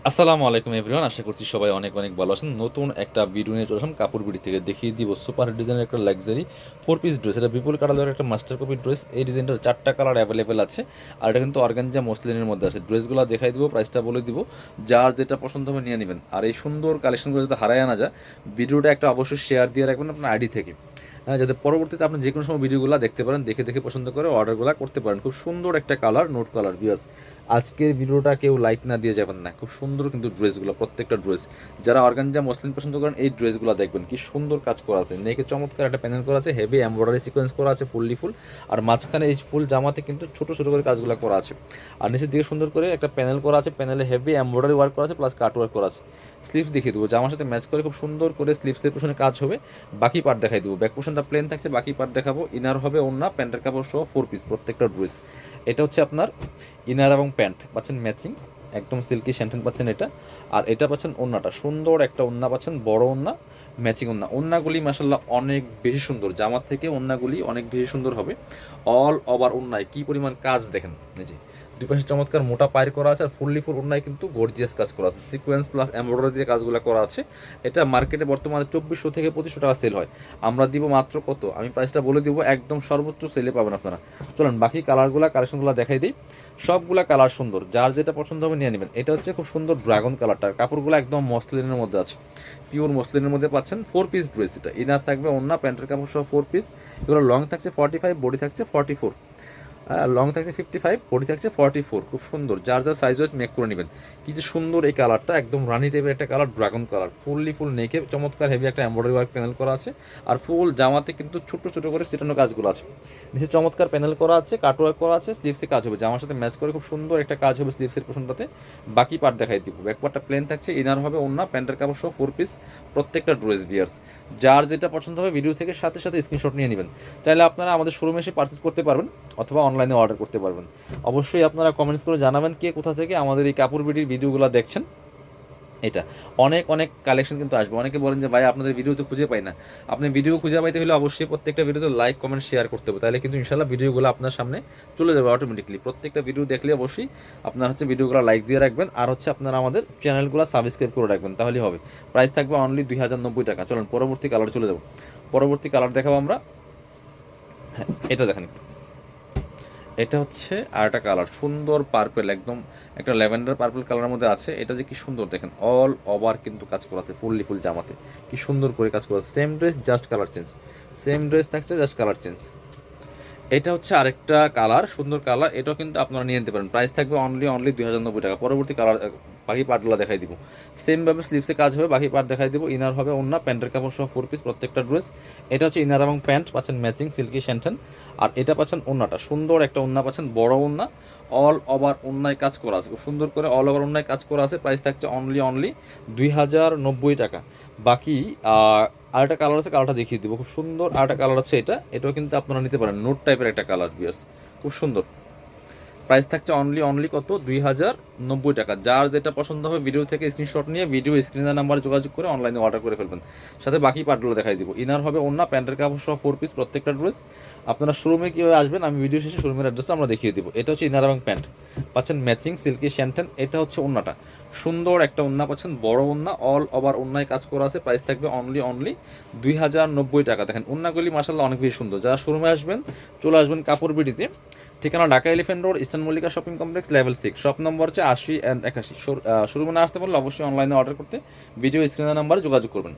আসসালামু আলাইকুম এভরিওয়ান, আশা করছি সবাই অনেক অনেক ভালো আছেন। নতুন একটা ভিডিও নিয়ে চলে আসলাম কাপড় বিড়ি থেকে। দেখিয়ে দিব সুপার ডিজাইনের একটা লাক্সারি 4 পিস ড্রেস। এটা বিপুল কালারের একটা মাস্টার কপি ড্রেস। এই ডিজাইনটার 4টা কালার অ্যাভেলেবেল আছে, আর এটা কিন্তু অর্গানজা মসলিনের মধ্যে আছে। ড্রেসগুলো দেখাই দিব, প্রাইসটা বলে দিব, যার যেটা পছন্দ হবে নিয়ে নেবেন। আর এই সুন্দর কালেকশনগুলো যাতে হারায় আনা যায়, ভিডিওটা একটা অবশ্যই শেয়ার দিয়ে রাখবেন আপনার আইডি থেকে, হ্যাঁ, যাতে পরবর্তীতে আপনি যে কোনো সময় ভিডিওগুলো দেখতে পারেন, দেখে দেখে পছন্দ করে অর্ডারগুলো করতে পারেন। খুব সুন্দর একটা কালার, নোট কালার ভিউয়ার্স। আজকের ভিডিওটা কেউ লাইক না দিয়ে যাবেন না। খুব সুন্দর কিন্তু ড্রেসগুলো, প্রত্যেকটা ড্রেস। যারা অর্গানজা মসলিন পছন্দ করেন এই ড্রেসগুলো দেখবেন, কি সুন্দর কাজ করা আছে। নেকে চমৎকার একটা প্যানেল করা আছে, হেভি এমব্রয়ডারি সিকোয়েন্স করা আছে, ফুললি ফুল। আর মাঝখানে এই ফুল জামাতে কিন্তু ছোট ছোট করে কাজগুলো করা আছে। আর নিচের দিকে সুন্দর করে একটা প্যানেল করা আছে, প্যানেলে হেভি এমব্রয়ডারি ওয়ার্ক করা আছে, প্লাস কাট ওয়ার্ক করা আছে। স্লিভস দেখিয়ে দেবো, জামার সাথে ম্যাচ করে খুব সুন্দর করে স্লিভসের পোশনে কাজ হবে। বাকি পার্ট দেখাই দেবো। ব্যাক পোশনটা প্লেন থাকছে, বাকি পার্ট দেখাবো। ইনার হবে ওন্না, প্যান্টের কাপড় সহ 4 পিস প্রত্যেকটা ড্রেস। এটা হচ্ছে আপনার ইনার এবং প্যান্ট পাচ্ছেন ম্যাচিং, একদম সিল্কি স্যান্টেন পাচ্ছেন এটা। আর এটা পাচ্ছেন ওন্নাটা, সুন্দর একটা ওন্না পাচ্ছেন, বড় ওন্না, ম্যাচিং ওন্না। ওন্নাগুলি মাসাল্লাহ অনেক বেশি সুন্দর, জামার থেকে ওন্নাগুলি অনেক বেশি সুন্দর হবে। অল ওভার ওন্নায় কী পরিমাণ কাজ দেখেন, এই যে দুই পাশে চমৎকার মোটা পায়ের করা আছে। আর ফুললি ফুল ওন্নায় কিন্তু গর্জিয়াস কাজ করা আছে, সিকোয়েন্স প্লাস এমব্রয়ডারি দিয়ে কাজগুলো করা আছে। এটা মার্কেটে বর্তমানে 2400 থেকে 2500 টাকা সেল হয়, আমরা দিব মাত্র কত, আমি প্রাইসটা বলে দিব, একদম সর্বোচ্চ সেলে পাবেন আপনারা। চলুন বাকি কালারগুলো কালেকশনগুলো দেখাই দিই। সবগুলা কালার সুন্দর, যার যেটা পছন্দ হবে নিয়ে নেবেন। এটা হচ্ছে খুব সুন্দর ড্রাগন কালারটা, কাপড়গুলো একদম মসলিনের মধ্যে আছে, পিওর মসলিনের মধ্যে পাচ্ছেন। 4 পিস ড্রেস এটা। ইনার থাকবে ওন্না, প্যান্টের কাপড় সহ 4 পিস। এগুলো লং থাকছে 45, বডি থাকছে 44। লং থাকছে 55, বডি থাকছে 44। খুব সুন্দর, যার যার সাইজ ওয়াইজ মেক করে নেবেন। কি যে সুন্দর এই কালারটা, একদম রানি টাইপের একটা colour, dragon colour. Fully full নেকে চমৎকার হেভি একটা এমব্রয়ডারি ওয়ার্ক প্যানেল করা আছে। আর ফুল জামাতে কিন্তু ছোট ছোট করে ছিটানো কাজগুলো আছে। নিচে চমৎকার প্যানেল করা আছে, কাট ওয়ার্ক করা আছে, স্লিভসে কাজ হবে, জামার সাথে ম্যাচ করে খুব সুন্দর একটা কাজ হবে স্লিভসের পোশনটাতে। বাকি পার্ট দেখাই দিব। ব্যাক পার্টটা প্লেন থাকছে, ইনার হবে ওন্না, প্যান্টের কাপড় সহ 4 পিস প্রত্যেকটা ড্রেস বিয়ার্স। যার যেটা পছন্দ হবে ভিডিও থেকে সাথে সাথে স্ক্রিনশট নিয়ে নেবেন। চাইলে আপনারা আমাদের শোরুমে এসে পারচেস করতে পারবেন, অথবা অনলাইনে অর্ডার করতে পারবেন। অবশ্যই আপনারা কমেন্টস করে জানাবেন কে কোথা থেকে আমাদের এই কাপড় বিডির ভিডিওগুলো দেখছেন। এটা অনেক অনেক কালেকশন কিন্তু আসবে। অনেকে বলেন যে ভাই আপনাদের ভিডিও তো খুঁজে পাই না। আপনি ভিডিও খুঁজে পাইতে হলে অবশ্যই প্রত্যেকটা ভিডিওতে লাইক কমেন্ট শেয়ার করতে হবে, তাহলে কিন্তু ইনশাল্লাহ ভিডিওগুলো আপনার সামনে চলে যাবে অটোমেটিকলি। প্রত্যেকটা ভিডিও দেখলে অবশ্যই আপনার হচ্ছে ভিডিওগুলো লাইক দিয়ে রাখবেন, আর হচ্ছে আপনারা আমাদের চ্যানেলগুলো সাবস্ক্রাইব করে রাখবেন, তাহলেই হবে। প্রাইস থাকবে অনলি 2090 টাকা। চলুন পরবর্তী কালার চলে যাব। পরবর্তী কালার দেখাবো আমরা। হ্যাঁ, এটা দেখেন, এটা হচ্ছে আর একটা কালার, সুন্দর পার্পেল, একদম একটা ল্যাভেন্ডার পার্পেল কালারের মধ্যে আছে। এটা যে কি সুন্দর দেখেন, অল ওভার কিন্তু কাজ করা আছে, ফুললি ফুল জামাতে কি সুন্দর করে কাজ করা আছে। Same dress just colour change, same dress থাকছে জাস্ট কালার চেঞ্জ। এটা হচ্ছে আরেকটা কালার, সুন্দর কালার, এটাও কিন্তু আপনারা নিয়ে নিতে পারেন। প্রাইস থাকবে অনলি অনলি 2090 টাকা। পরবর্তী কালার বাকি পার্টগুলো দেখাই দিব। সেমভাবে স্লিভসে কাজ হবে, বাকি পার্ট দেখাই দিব। ইনার হবে ওন্না, প্যান্টের কাপড় সহ 4 পিস প্রত্যেকটা ড্রেস। এটা হচ্ছে ইনার এবং প্যান্ট পাচ্ছেন ম্যাচিং সিল্কি শ্যান্টেন। আর এটা পাচ্ছেন ওন্নাটা, সুন্দর একটা ওন্না পাচ্ছেন, বড় ওন্না, অল ওভার ওন্নায় কাজ করা আছে, খুব সুন্দর করে অল ওভার ওন্নায় কাজ করা আছে। প্রাইস থাকছে অনলি অনলি 2090 টাকা। বাকি আরেকটা কালার আছে, কালারটা দেখিয়ে দিব। খুব সুন্দর আরেকটা কালার আছে, এটাও কিন্তু আপনারা নিতে পারেন, নোট টাইপের একটা কালার বিয়ার্স, খুব সুন্দর। প্রাইস থাকছে অনলি অনলি কত, 2090 টাকা। যার যেটা পছন্দ হবে ভিডিও থেকে স্ক্রিনশট নিয়ে ভিডিও স্ক্রিনের নাম্বারে যোগাযোগ করে অনলাইনে অর্ডার করে ফেলবেন। সাথে বাকি পার্টগুলো দেখাই দিব। ইনার হবে ওন্না, প্যান্টের কাপড় সহ 4 পিস প্রত্যেকটা ড্রেস। আপনারা শোরুমে কীভাবে আসবেন আমি ভিডিও শেষে শোরুমের অ্যাড্রেসটা আমরা দেখিয়ে দিব। এটা হচ্ছে ইনার এবং প্যান্ট পাচ্ছেন ম্যাচিং সিল্কি শ্যান্টেন। এটা হচ্ছে ওন্নাটা, সুন্দর একটা ওন্না পাচ্ছেন, বড় ওন্না, অল ওভার ওন্নায় কাজ করা আছে। প্রাইস থাকবে অনলি অনলি 2090 টাকা। দেখেন ওন্নাগুলি মাসাল্লাহ অনেক বেশি সুন্দর। যারা শোরুমে আসবেন চলে আসবেন কাপড় বিডিতে। ঠিকানা Dhaka elephant road, eastern Mallika shopping complex, level 6, shop number হচ্ছে 80 অ্যান্ড 81। শোরুমে না আসতে পারলে অবশ্যই অনলাইনে অর্ডার করতে ভিডিও স্ক্রিনের নাম্বারে যোগাযোগ করবেন।